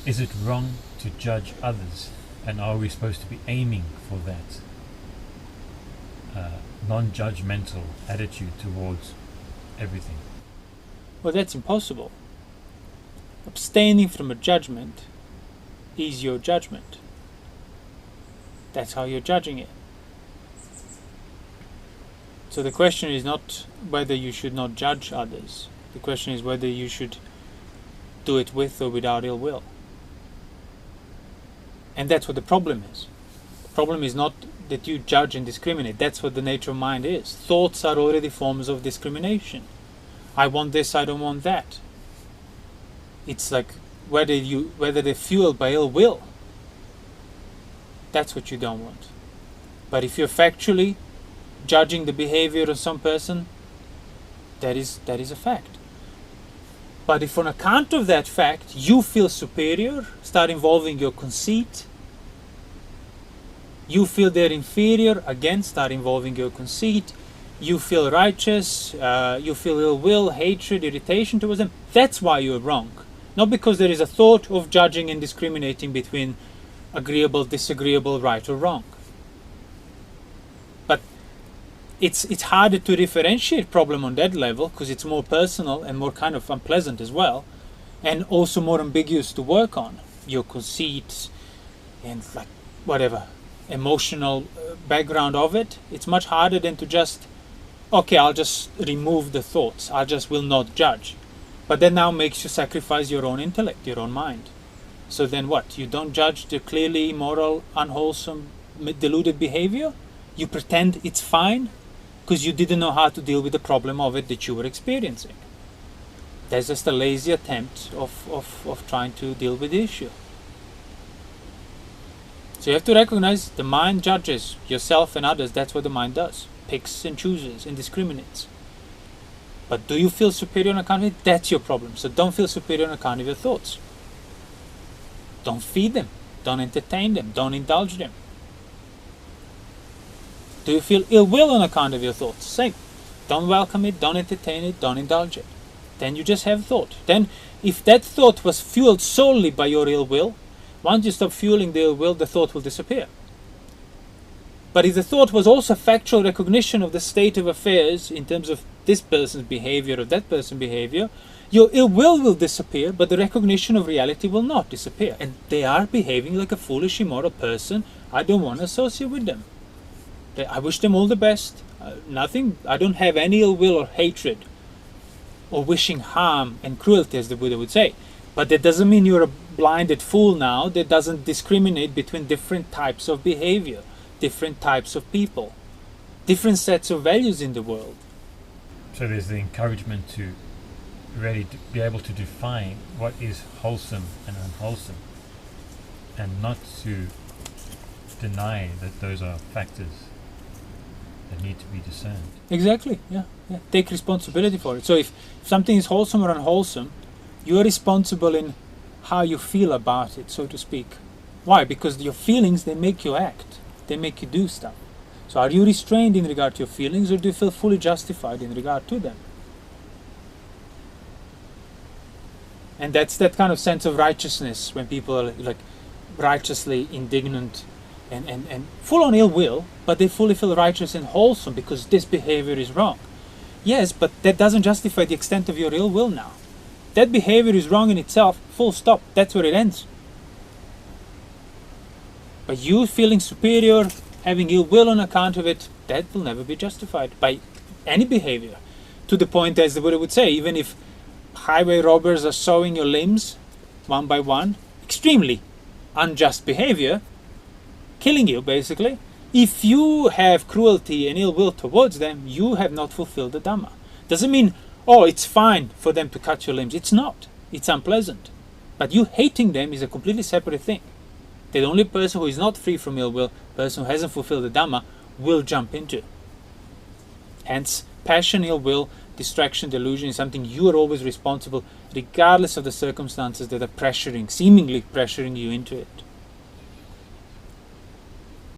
Is it wrong to judge others? And are we supposed to be aiming for that non-judgmental attitude towards everything? Well, that's impossible. Abstaining from a judgment is your judgment. That's how you're judging it. So the question is not whether you should not judge others. The question is whether you should do it with or without ill will. And that's what the problem is. The problem is not that you judge and discriminate. That's what the nature of mind is. Thoughts are already forms of discrimination. I want this, I don't want that. It's like whether they're fueled by ill will. That's what you don't want. But if you're factually judging the behavior of some person, that is a fact. But if on account of that fact you feel superior, start involving your conceit, you feel they're inferior, again start involving your conceit, you feel righteous, you feel ill will, hatred, irritation towards them, that's why you're wrong. Not because there is a thought of judging and discriminating between agreeable, disagreeable, right or wrong. But it's harder to differentiate problem on that level because it's more personal and more kind of unpleasant as well, and also more ambiguous to work on. Your conceit and like whatever emotional background of it, it's much harder than to just, okay, I'll just remove the thoughts, I just will not judge. But that now makes you sacrifice your own intellect, your own mind. So then what? You don't judge the clearly immoral, unwholesome, deluded behavior? You pretend it's fine because you didn't know how to deal with the problem of it that you were experiencing. That's just a lazy attempt of trying to deal with the issue. So you have to recognize the mind judges yourself and others. That's what the mind does. Picks and chooses and discriminates. But do you feel superior on account of it? That's your problem. So don't feel superior on account of your thoughts. Don't feed them. Don't entertain them. Don't indulge them. Do you feel ill will on account of your thoughts? Same. Don't welcome it. Don't entertain it. Don't indulge it. Then you just have thought. Then if that thought was fueled solely by your ill will, once you stop fueling the ill will, the thought will disappear. But if the thought was also factual recognition of the state of affairs in terms of this person's behavior or that person's behavior, your ill will disappear, but the recognition of reality will not disappear. And they are behaving like a foolish, immoral person. I don't want to associate with them. I wish them all the best. I don't have any ill will or hatred or wishing harm and cruelty, as the Buddha would say. But that doesn't mean you're a blinded fool now that doesn't discriminate between different types of behavior, different types of people, different sets of values in the world. So there's the encouragement to really be able to define what is wholesome and unwholesome, and not to deny that those are factors that need to be discerned. Exactly, yeah. Take responsibility for it. So if something is wholesome or unwholesome, you are responsible in how you feel about it, so to speak. Why? Because your feelings, they make you act. They make you do stuff. So are you restrained in regard to your feelings, or do you feel fully justified in regard to them? And that's that kind of sense of righteousness when people are like righteously indignant and full on ill will, but they fully feel righteous and wholesome because this behavior is wrong. Yes, but that doesn't justify the extent of your ill will now. That behavior is wrong in itself, full stop. That's where it ends. But you feeling superior, having ill will on account of it, that will never be justified by any behavior. To the point, as the Buddha would say, even if highway robbers are sawing your limbs one by one, extremely unjust behavior, killing you basically, if you have cruelty and ill will towards them, you have not fulfilled the Dhamma. Doesn't mean, oh, it's fine for them to cut your limbs. It's not. It's unpleasant. But you hating them is a completely separate thing. The only person who is not free from ill will, person who hasn't fulfilled the Dhamma, will jump into. Hence, passion, ill will, distraction, delusion is something you are always responsible, regardless of the circumstances that are seemingly pressuring you into it.